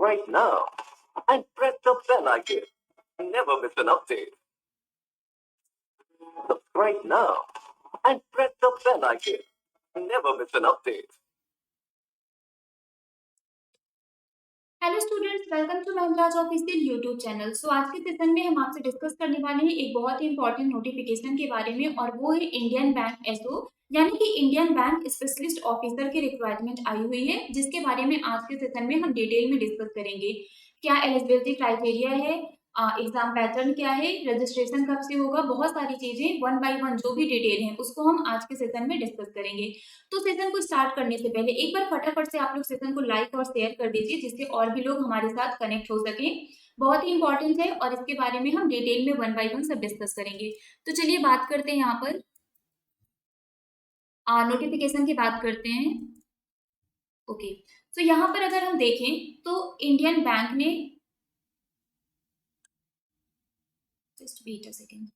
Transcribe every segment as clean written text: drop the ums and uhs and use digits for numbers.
right now and press the bell icon. Never miss an update. Subscribe now and press the bell icon. Never miss an update. Hello students, welcome to Mahindra's official YouTube channel. So आज के session में हम आपसे discuss करने वाले हैं एक बहुत ही इंपॉर्टेंट नोटिफिकेशन के बारे में, और वो है इंडियन बैंक एसओ यानी कि इंडियन बैंक स्पेशलिस्ट ऑफिसर की रिक्वायरमेंट आई हुई है, जिसके बारे में आज के सेशन में हम डिटेल में डिस्कस करेंगे। क्या एलिजिबिलिटी क्राइटेरिया है, एग्जाम पैटर्न क्या है, रजिस्ट्रेशन कब से होगा, बहुत सारी चीजें वन बाय वन जो भी डिटेल है उसको हम आज के सेशन में डिस्कस करेंगे। तो सेशन को स्टार्ट करने से पहले एक बार फटाफट से आप लोग सेशन को लाइक और शेयर कर दीजिए, जिससे और भी लोग हमारे साथ कनेक्ट हो सके। बहुत ही इंपॉर्टेंट है और इसके बारे में हम डिटेल में वन बाय वन सब डिस्कस करेंगे। तो चलिए बात करते हैं, यहाँ पर नोटिफिकेशन की बात करते हैं। ओके, तो यहाँ पर अगर हम देखें तो इंडियन बैंक ने, just wait a second,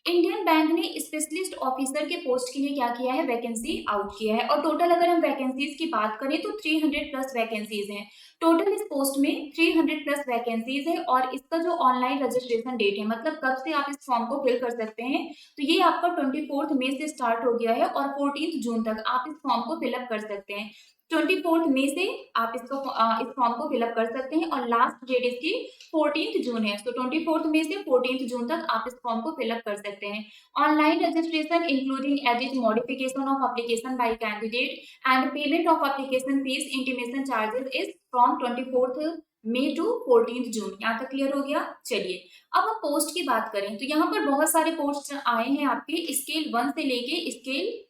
Indian Bank ने स्पेशलिस्ट ऑफिसर के पोस्ट के लिए क्या किया है, वैकेंसी आउट किया है। और टोटल अगर हम वैकेंसीज की बात करें तो 300 प्लस वैकेंसीज हैं टोटल। इस पोस्ट में 300 प्लस वैकेंसीज है, और इसका जो ऑनलाइन रजिस्ट्रेशन डेट है, मतलब कब से आप इस फॉर्म को फिल कर सकते हैं, तो ये आपका 24 मई से स्टार्ट हो गया है और 14 जून तक आप इस फॉर्म को फिलअप कर सकते हैं। 24 मई से आप इसको इस फॉर्म को फिलअप कर सकते हैं, और लास्ट डेट इसकी 14 जून है। तो 24 मई से 14 जून तक आप इस फॉर्म को फिलअप कर सकते हैं। Online registration including edit modification of application by candidate and payment of application fees intimation charges is from 24 May to 14 June. यहाँ तक क्लियर हो गया। चलिए अब हम पोस्ट की बात करें तो यहाँ पर बहुत सारे पोस्ट आए हैं आपके स्केल 1 से लेके स्केल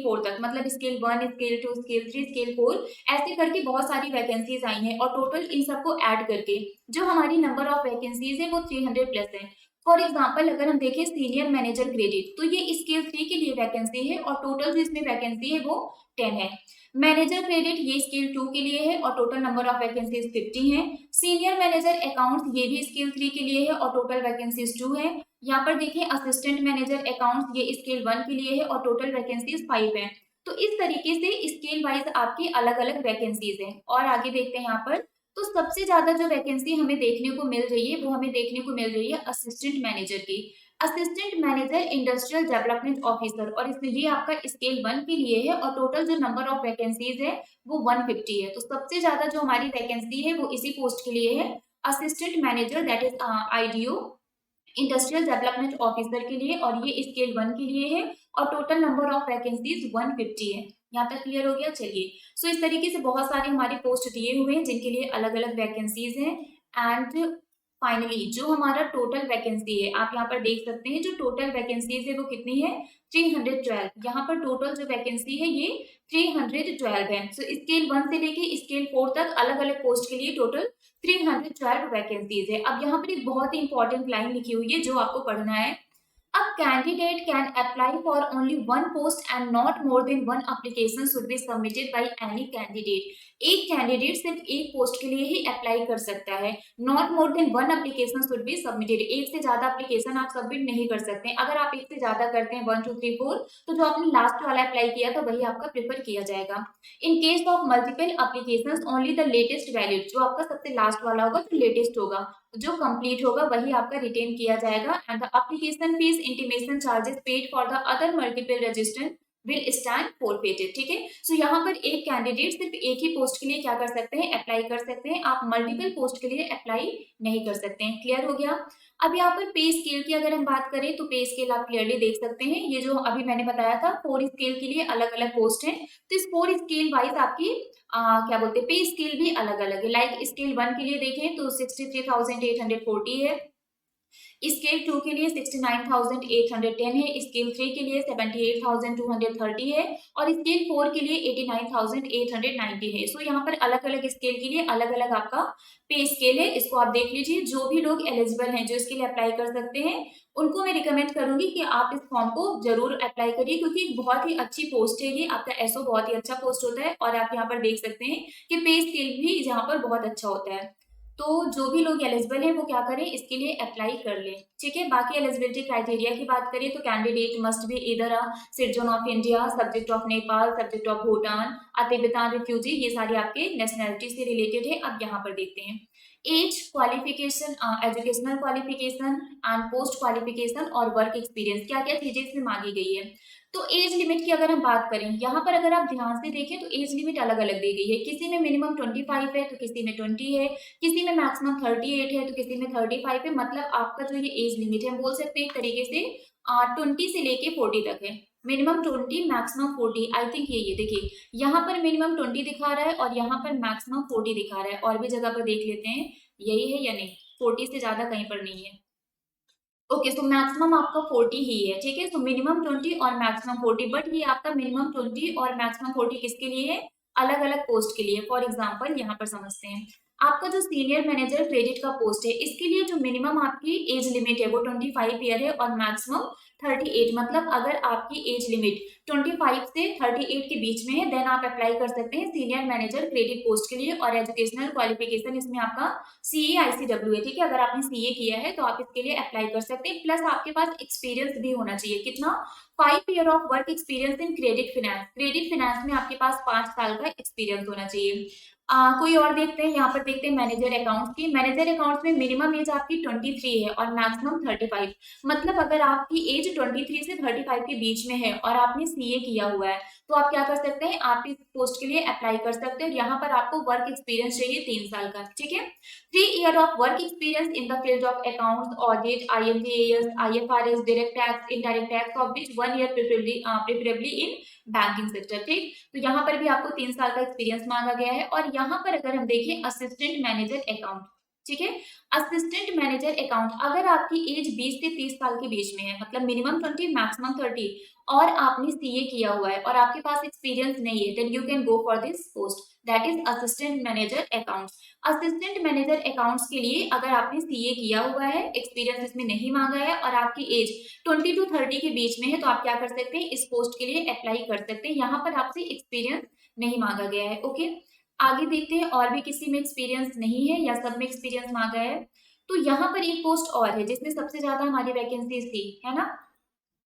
4 तक, मतलब स्केल 1, स्केल 2, स्केल 3, स्केल 4 ऐसे करके बहुत सारी वैकेंसीज आई हैं, और टोटल इन सबको ऐड करके जो हमारी नंबर ऑफ वैकेंसीज है वो 300 प्लस है। फॉर एग्जाम्पल अगर हम देखें सीनियर मैनेजर क्रेडिट, तो ये स्केल 3 के लिए वैकेंसी है, और टोटल जो इसमें वैकेंसी है वो 10 है। मैनेजर क्रेडिट ये स्केल 2 के लिए है, और टोटल नंबर ऑफ वैकेंसीज 50 है। सीनियर मैनेजर अकाउंट्स ये भी स्केल 3 के लिए है, और टोटल वैकेंसीज 2 है। यहाँ पर देखिए असिस्टेंट मैनेजर अकाउंट्स ये स्केल 1 के लिए है, और टोटल वैकेंसीज 5 है। तो इस तरीके से स्केल वाइज आपकी अलग अलग वैकेंसीज हैं। और आगे देखते हैं यहाँ पर, तो सबसे ज्यादा जो वैकेंसी हमें देखने को मिल रही है वो हमें देखने को मिल रही है असिस्टेंट मैनेजर की। Assistant manager industrial development officer, और इसमें ये आपका स्केल 1 के लिए है, और टोटल जो नंबर ऑफ वैकेंसीज है वो 150 है। तो सबसे ज्यादा जो हमारी वैकेंसी है वो इसी पोस्ट के लिए है, assistant manager, that is IDO industrial development officer के लिए, और ये स्केल 1 के लिए है, और टोटल नंबर ऑफ वैकेंसीज 150 है। यहाँ तक क्लियर हो गया। चलिए सो इस तरीके से बहुत सारे हमारे पोस्ट दिए हुए हैं जिनके लिए अलग अलग वैकेंसीज हैं। एंड फाइनली जो हमारा टोटल वैकेंसी है आप यहाँ पर देख सकते हैं, जो टोटल वैकेंसीज है वो कितनी है, 312। यहाँ पर टोटल जो वैकेंसी है ये 312 है। सो स्केल 1 से लेके स्केल 4 तक अलग अलग पोस्ट के लिए टोटल 312 वैकेंसीज है। अब यहाँ पर एक बहुत ही इंपॉर्टेंट लाइन लिखी हुई है जो आपको पढ़ना है। A candidate can apply for only one post and not more than one application should be submitted by any candidate। एक कैंडिडेट सिर्फ एक पोस्ट के लिए ही अप्लाई कर सकता है। Not more than one application should be submitted, एक से ज्यादा एप्लीकेशन आप सबमिट नहीं कर सकते। अगर आप एक से ज्यादा करते हैं 1 2 3 4, तो जो आपने लास्ट वाला अप्लाई किया था वही आपका प्रेफर किया जाएगा। In case of multiple applications only the latest valid, जो आपका सबसे लास्ट वाला होगा तो लेटेस्ट होगा, जो कंप्लीट होगा वही आपका रिटेन किया जाएगा। And the application fees intimation charges paid for the other multiple registrant will stand forfeited. ठीक है, सो यहाँ पर एक कैंडिडेट सिर्फ एक ही पोस्ट के लिए क्या कर सकते हैं, अप्लाई कर सकते हैं। आप मल्टीपल पोस्ट के लिए अप्लाई नहीं कर सकते हैं। क्लियर हो गया। अब यहाँ पर पे स्केल की अगर हम बात करें तो पे स्केल आप क्लियरली देख सकते हैं। ये जो अभी मैंने बताया था 4 स्केल के लिए अलग अलग पोस्ट है, तो इस 4 स्केल वाइज आपकी क्या बोलते हैं पे स्केल भी अलग अलग है। लाइक स्केल 1 के लिए देखें तो 63,840 है, स्केल 2 के लिए 69,810 है, स्केल 3 के लिए 78,230 है, और स्केल 4 के लिए 89,890 है। सो यहाँ पर अलग अलग स्केल के लिए अलग अलग आपका पे स्केल है। इसको आप देख लीजिए। जो भी लोग एलिजिबल हैं जो इसके लिए अप्लाई कर सकते हैं, उनको मैं रिकमेंड करूंगी कि आप इस फॉर्म को जरूर अप्लाई करिए, क्योंकि बहुत ही अच्छी पोस्ट है ये। आपका एसओ बहुत ही अच्छा पोस्ट होता है, और आप यहाँ पर देख सकते हैं कि पे स्केल भी यहाँ पर बहुत अच्छा होता है। तो जो भी लोग एलिजिबल हैं वो क्या करें, इसके लिए अप्लाई कर लें। ठीक है, बाकी एलिजिबिलिटी क्राइटेरिया की बात करें तो कैंडिडेट मस्ट बी इधर a citizen of India, subject of Nepal, subject of Bhutan, a Tibetan refugee, ये सारे आपके नेशनैलिटी से रिलेटेड है। अब यहाँ पर देखते हैं age, qualification, educational qualification and post qualification और वर्क एक्सपीरियंस, क्या क्या चीजें इसमें मांगी गई है। तो एज लिमिट की अगर हम बात करें, यहाँ पर अगर आप ध्यान से देखें तो एज लिमिट अलग अलग दी गई है। किसी में मिनिमम 25 है तो किसी में 20 है, किसी में मैक्सिमम 38 है तो किसी में 35 है। मतलब आपका जो ये एज लिमिट है हम बोल सकते हैं एक तरीके से 20 से लेके 40 तक है। Minimum 20, maximum 40। आई थिंक ये देखिए यहाँ पर मिनिमम 20 दिखा रहा है और यहाँ पर मैक्सिमम 40 दिखा रहा है। और भी जगह पर देख लेते हैं यही है या नहीं, 40 से ज्यादा कहीं पर नहीं है। ओके, सो मैक्सिमम आपका 40 ही है। ठीक है, सो मिनिमम 20 और मैक्सिमम 40, बट ये आपका मिनिमम 20 और मैक्सिमम 40 किसके लिए है, अलग अलग पोस्ट के लिए। फॉर एग्जाम्पल यहाँ पर समझते हैं, आपका जो सीनियर मैनेजर क्रेडिट का पोस्ट है इसके लिए जो मिनिमम आपकी एज लिमिट है वो 25 ईयर है और मैक्सिमम 38। मतलब अगर आपकी एज लिमिट 25 से 38 के बीच में है देन आप अप्लाई कर सकते हैं सीनियर मैनेजर क्रेडिट पोस्ट के लिए। और एजुकेशनल क्वालिफिकेशन इसमें आपका CA ICW है। ठीक है, अगर आपने CA किया है तो आप इसके लिए अप्लाई कर सकते हैं। प्लस आपके पास एक्सपीरियंस भी होना चाहिए। कितना, 5 year of work experience in credit finance. Credit finance में आपके पास 5 साल का एक्सपीरियंस होना चाहिए। कोई और देखते हैं, यहाँ पर देखते हैं मैनेजर अकाउंट्स की। मैनेजर अकाउंट्स में मिनिमम एज आपकी 23 है और मैक्सिमम 35। मतलब अगर आपकी एज 23 से 35 के बीच में है और आपने CA किया हुआ है तो आप क्या कर सकते हैं, आप इस पोस्ट के लिए अप्लाई कर सकते हैं। और यहाँ पर आपको वर्क एक्सपीरियंस चाहिए 3 साल का। ठीक है, 3 year of work experience in the field of accounts, audit, IMDAS, IFRS, direct tax, indirect tax, of which 1 year preferably in banking sector. ठीक, तो यहाँ पर भी आपको 3 साल का एक्सपीरियंस मांगा गया है। और यहाँ पर अगर हम देखें असिस्टेंट मैनेजर अकाउंट, ठीक है, असिस्टेंट मैनेजर अकाउंट, अगर आपकी एज 20 से 30 साल के बीच में है, मतलब मिनिमम 20 मैक्सिमम 30, और आपने CA किया हुआ है और आपके पास एक्सपीरियंस नहीं है, then you can go for this post, that is assistant manager accounts. Assistant manager accounts के लिए अगर आपने CA किया हुआ है, एक्सपीरियंस इसमें नहीं मांगा है और आपकी एज 20 to 30 के बीच में है तो आप क्या कर सकते हैं, इस पोस्ट के लिए अप्लाई कर सकते हैं। यहाँ पर आपसे एक्सपीरियंस नहीं मांगा गया है। ओके, आगे देखते हैं और भी किसी में एक्सपीरियंस नहीं है या सब में एक्सपीरियंस मांगा है। तो यहाँ पर एक पोस्ट और है जिसमें सबसे ज्यादा हमारी वैकेंसीज थी, है ना,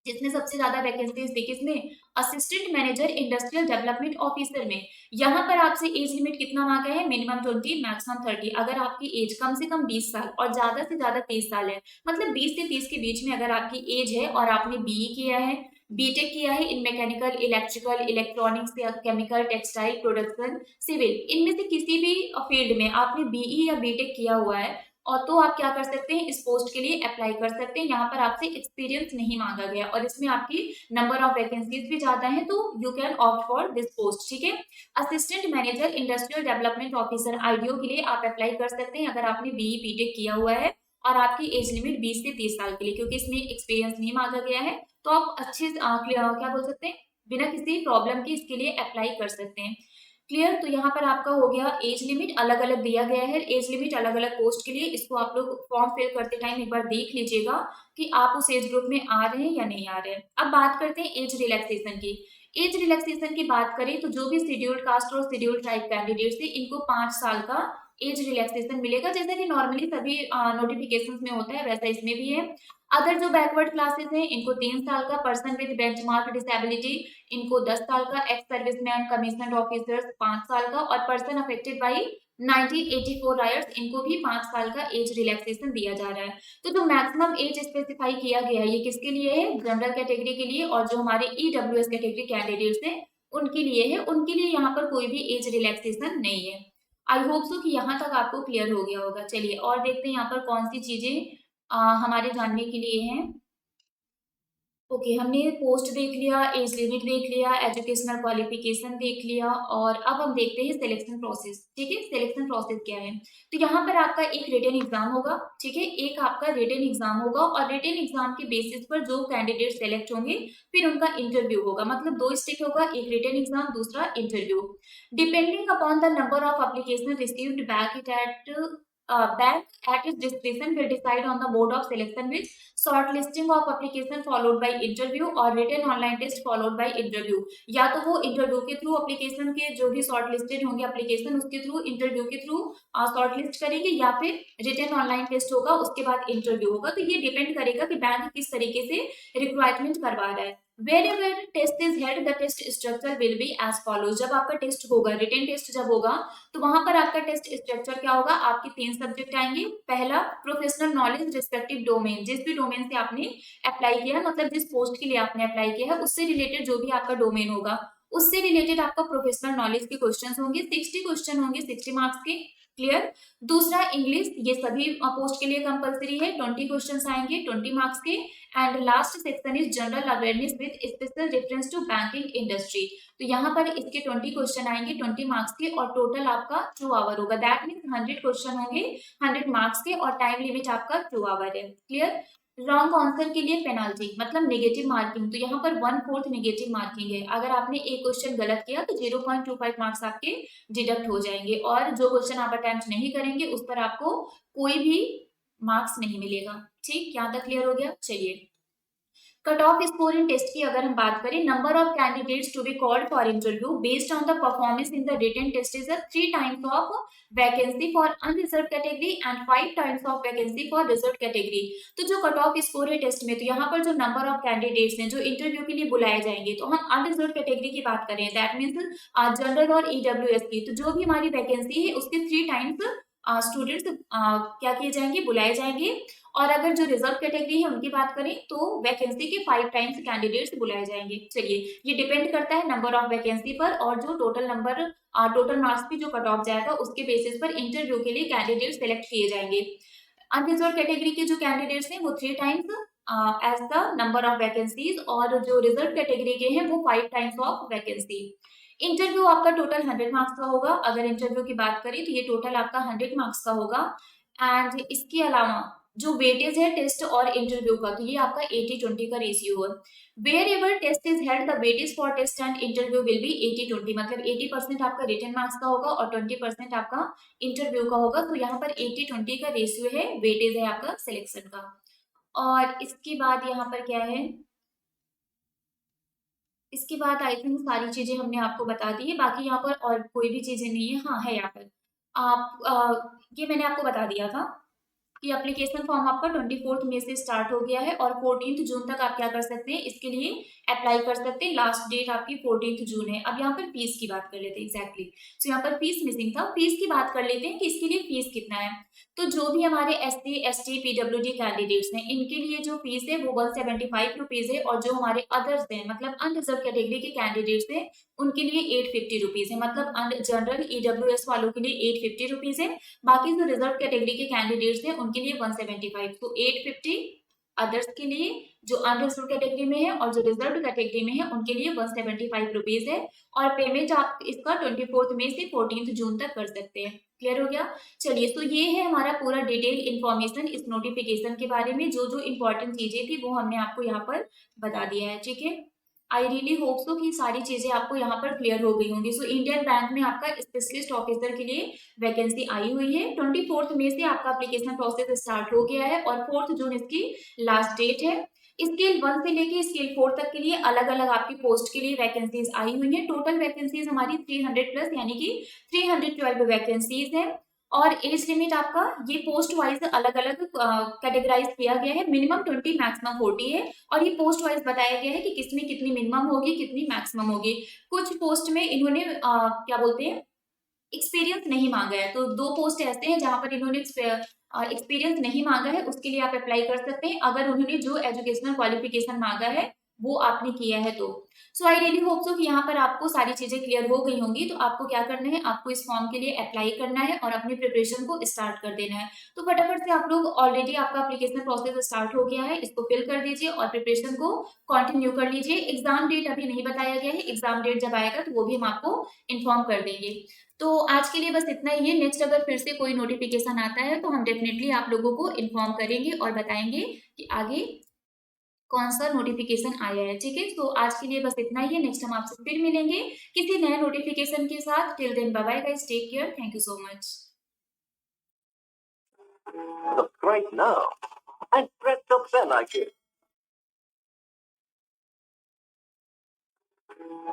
जिसमें सबसे ज्यादा वैकेंसीज थी, किसमें, assistant manager industrial development officer में। यहाँ पर आपसे एज लिमिट कितना मांगा है, मिनिमम 20 मैक्सिमम 30। अगर आपकी एज कम से कम 20 साल और ज्यादा से ज्यादा 30 साल है, मतलब 20 से 30 के बीच में अगर आपकी एज है और आपने BE किया है, BTech किया है इन मैकेनिकल, इलेक्ट्रिकल, इलेक्ट्रॉनिक्स या केमिकल, टेक्सटाइल, प्रोडक्शन, सिविल, इनमें से किसी भी फील्ड में आपने BE या BTech किया हुआ है और तो आप क्या कर सकते हैं, इस पोस्ट के लिए अप्लाई कर सकते हैं। यहाँ पर आपसे एक्सपीरियंस नहीं मांगा गया और इसमें आपकी नंबर ऑफ वैकेंसीज भी ज्यादा है तो you can opt for this post. ठीक है, assistant manager industrial development officer IDO के लिए आप अप्लाई कर सकते हैं अगर आपने BE BTech किया हुआ है और आपकी एज लिमिट 20 से 30 साल के लिए, क्योंकि इसमें एक्सपीरियंस नहीं मांगा गया है तो आप अच्छे क्या बोल सकते हैं, बिना किसी प्रॉब्लम के इसके लिए अप्लाई कर सकते हैं। क्लियर, तो यहाँ पर आपका हो गया एज लिमिट अलग अलग दिया गया है, एज लिमिट अलग अलग पोस्ट के लिए। इसको आप लोग फॉर्म फिल करते टाइम एक बार देख लीजिएगा कि आप उस एज ग्रुप में आ रहे हैं या नहीं आ रहे हैं। अब बात करते हैं एज रिलैक्सेशन की। एज रिलैक्सेशन की बात करें तो जो भी शेड्यूल्ड कास्ट और शेड्यूल्ड ट्राइब कैंडिडेट्स थे इनको 5 साल का एज रिलैक्सेशन मिलेगा, जैसा कि नॉर्मली सभी नोटिफिकेशंस में होता है वैसा इसमें भी है। अदर जो बैकवर्ड क्लासेस हैं इनको 3 साल का, पर्सन विद बेंचमार्क डिसेबिलिटी इनको 10 साल का, एक्स सर्विसमैन कमीशनड ऑफिसर्स 5 साल का और पर्सन अफेक्टेड बाई 1984 राइट्स इनको भी 5 साल का एज रिलैक्सेशन दिया जा रहा है। तो जो मैक्सिमम एज स्पेसिफाई किया गया है ये किसके लिए है, जनरल कैटेगरी के लिए, और जो हमारे EWS कैटेगरी कैंडिडेट्स हैं उनके लिए है। उनके लिए यहाँ पर कोई भी एज रिलैक्सेशन नहीं है। आई होप सो कि यहाँ तक आपको क्लियर हो गया होगा। चलिए और देखते हैं यहाँ पर कौन सी चीजें हमारे जानने के लिए हैं। ओके, हमने पोस्ट देख लिया, एज लिमिट देख लिया, एजुकेशनल क्वालिफिकेशन देख लिया और अब हम देखते हैं सिलेक्शन प्रोसेस। ठीक है, सिलेक्शन प्रोसेस क्या है, तो यहाँ पर आपका एक रिटन एग्जाम होगा। ठीक है, एक आपका रिटन एग्जाम होगा और रिटन एग्जाम के बेसिस पर जो कैंडिडेट सेलेक्ट होंगे फिर उनका इंटरव्यू होगा। मतलब 2 स्टेप होगा, एक रिटन एग्जाम दूसरा interview. Depending upon the number of application received back at bank at its discretion will decide on the mode of selection with shortlisting of application followed by interview or written online test followed by interview. या तो वो interview के through application के जो भी short listed होंगे application उसके through interview के थ्रू शॉर्ट लिस्ट करेंगे या फिर रिटन ऑनलाइन टेस्ट होगा उसके बाद इंटरव्यू होगा। तो ये डिपेंड करेगा कि बैंक किस तरीके से रिक्वायरमेंट करवा रहा है। Wherever test is held, the test structure will be as follows. जब आपका टेस्ट होगा, रिटन टेस्ट जब होगा तो वहां पर आपका टेस्ट स्ट्रक्चर क्या होगा, आपके 3 सब्जेक्ट आएंगे। पहला प्रोफेशनल नॉलेज रिस्पेक्टिव डोमेन, जिस भी डोमेन से आपने अप्लाई किया है, मतलब जिस पोस्ट के लिए आपने अप्लाई किया है उससे रिलेटेड जो भी आपका डोमेन होगा उससे रिलेटेड आपका प्रोफेशनल नॉलेज के क्वेश्चन होंगे। 60 क्वेश्चन होंगे 60 मार्क्स के। क्लियर। दूसरा इंग्लिश, ये सभी पोस्ट के लिए कंपलसरी है। 20 क्वेश्चन आएंगे 20 मार्क्स के। And last section is general awareness with special reference to banking industry. तो यहाँ पर इसके 20 क्वेश्चन आएंगे 20 मार्क्स के और टोटल आपका 2 आवर होगा। दैट मीन्स 100 क्वेश्चन होंगे 100 मार्क्स के और टाइम लिमिट आपका 2 आवर है। क्लियर। रॉन्ग आंसर के लिए पेनाल्टी मतलब नेगेटिव मार्किंग। तो यहाँ पर 1/4 नेगेटिव मार्किंग है। अगर आपने एक क्वेश्चन गलत किया तो 0.25 मार्क्स आपके डिडक्ट हो जाएंगे और जो क्वेश्चन आप अटेम्प्ट नहीं करेंगे उस पर आपको कोई भी मार्क्स नहीं मिलेगा। ठीक, यहाँ तक क्लियर हो गया। चलिए, cut off score in test की अगर हम बात करें, number of candidates to be called for interview based on the performance in the written test is 3 times of vacancy for unreserve category and 5 times of vacancy for reserve category. तो जो cut off score है test में, तो यहाँ पर जो number of candidates हैं जो इंटरव्यू के लिए बुलाए जाएंगे, तो हम अनरिजर्व कैटेगरी की बात करें दैट मीन्स जनरल और ईडब्ल्यूएस की, तो जो भी हमारी वैकेंसी है उसके 3 टाइम्स स्टूडेंट्स क्या किए जाएंगे, बुलाए जाएंगे। और अगर जो रिजर्व कैटेगरी है उनकी बात करें तो वैकेंसी के 5 टाइम्स कैंडिडेट्स बुलाए जाएंगे। चलिए, ये डिपेंड करता है नंबर ऑफ वैकेंसी पर और जो टोटल नंबर टोटल मार्क्स की जो कट ऑफ जाएगा उसके बेसिस पर इंटरव्यू के लिए कैंडिडेट सेलेक्ट किए जाएंगे। अनरिजर्व कैटेगरी के जो कैंडिडेट्स हैं वो 3 times as the number of vacancies और जो रिजर्व कैटेगरी के हैं वो 5 टाइम्स ऑफ वैकेंसी। इंटरव्यू आपका टोटल 100 मार्क्स का होगा। अगर इंटरव्यू की बात करें तो ये टोटल आपका 100 मार्क्स का होगा। एंड इसके अलावा जो वेटेज है टेस्ट और इंटरव्यू का, तो ये आपका 80-20 का रेशियो है। Wherever test is held the weightage for test and interview will be 80-20, मतलब 80% आपका रिटन मार्क्स का होगा और 20% आपका इंटरव्यू का होगा। तो यहाँ पर 80-20 का रेशियो है, वेटेज है आपका सिलेक्शन का। और इसके बाद यहाँ पर क्या है, इसके बाद आई थिंक सारी चीजें हमने आपको बता दी है। बाकी यहाँ पर और कोई भी चीजें नहीं है। हाँ है, यहाँ पर आप ये मैंने आपको बता दिया था कि एप्लीकेशन फॉर्म आपका 24 मई से स्टार्ट हो गया है और 14 जून तक आप क्या कर सकते हैं, इसके लिए अप्लाई कर सकते हैं। लास्ट डेट आपकी 14 जून है। अब यहाँ पर फीस की बात कर लेते हैं। एग्जैक्टली तो यहाँ पर फीस मिसिंग था, फीस की बात कर लेते हैं कि इसके लिए फीस कितना है। तो जो भी हमारे SC ST PWD कैंडिडेट्स हैं इनके लिए जो फीस है वो 175 रुपीज है और जो हमारे अदर्स हैं मतलब अनरिजर्व कैटेगरी के कैंडिडेट्स हैं उनके लिए 850 रुपीज है। मतलब जनरल EWS वालों के लिए 850 रुपीज है। बाकी जो रिजर्व कैटेगरी के कैंडिडेट्स हैं उनके लिए 175, तो 850 अदर्स के लिए जो अनरिजर्व कैटेगरी में है और जो रिजर्व कैटेगरी में है उनके लिए 175 रुपीज है। और पेमेंट आप इसका 24 मई से 14 जून तक कर सकते हैं। क्लियर हो गया। चलिए, तो ये है हमारा पूरा डिटेल इन्फॉर्मेशन इस नोटिफिकेशन के बारे में। जो जो इंपॉर्टेंट चीजें थी वो हमने आपको यहाँ पर बता दिया है। ठीक है, आई रियली होप सो कि सारी चीजें आपको यहाँ पर क्लियर हो गई होंगी। सो इंडियन बैंक में आपका स्पेशलिस्ट ऑफिसर के लिए वैकेंसी आई हुई है। 24 मई से आपका एप्लीकेशन प्रोसेस स्टार्ट हो गया है और 4 जून इसकी लास्ट डेट है। स्केल 1 से लेके स्केल 4 तक के लिए अलग अलग आपकी पोस्ट के लिए वैकेंसीज आई हुई है। टोटल वैकेंसीज हमारी 300 प्लस यानी कि 312 वैकेंसीज है। और एज लिमिट आपका ये पोस्ट वाइज अलग अलग कैटेगराइज किया गया है। मिनिमम 20 मैक्सिमम 40 है और ये पोस्ट वाइज बताया गया है कि किसमें कितनी मिनिमम होगी कितनी मैक्सिमम होगी। कुछ पोस्ट में इन्होंने क्या बोलते हैं एक्सपीरियंस नहीं मांगा है, तो 2 पोस्ट ऐसे हैं जहां पर इन्होंने एक्सपीरियंस नहीं मांगा है, उसके लिए आप अप्लाई कर सकते हैं अगर उन्होंने जो एजुकेशनल क्वालिफिकेशन मांगा है वो आपने किया है तो। सो आई रियली होप सो कि यहाँ पर आपको सारी चीजें क्लियर हो गई होंगी। तो आपको क्या करना है, आपको इस फॉर्म के लिए अप्लाई करना है और अपनी प्रिपरेशन को स्टार्ट कर देना है। तो फटाफट से आप लोग, ऑलरेडी आपका एप्लीकेशन प्रोसेस स्टार्ट हो गया है, इसको फिल कर दीजिए और प्रिपरेशन को कंटिन्यू कर लीजिए। एग्जाम डेट अभी नहीं बताया गया है, एग्जाम डेट जब आएगा तो वो भी हम आपको इन्फॉर्म कर देंगे। तो आज के लिए बस इतना ही है। नेक्स्ट अगर फिर से कोई नोटिफिकेशन आता है तो हम डेफिनेटली आप लोगों को इन्फॉर्म करेंगे और बताएंगे कि आगे कौन सा नोटिफिकेशन आया है। ठीक है, तो आज के लिए बस इतना ही है। नेक्स्ट हम आपसे फिर मिलेंगे किसी नए नोटिफिकेशन के साथ। Till then bye bye guys, take care, thank you so much. Subscribe now and press the bell icon.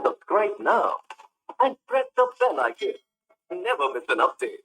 Subscribe now and press the bell icon. Never miss an update.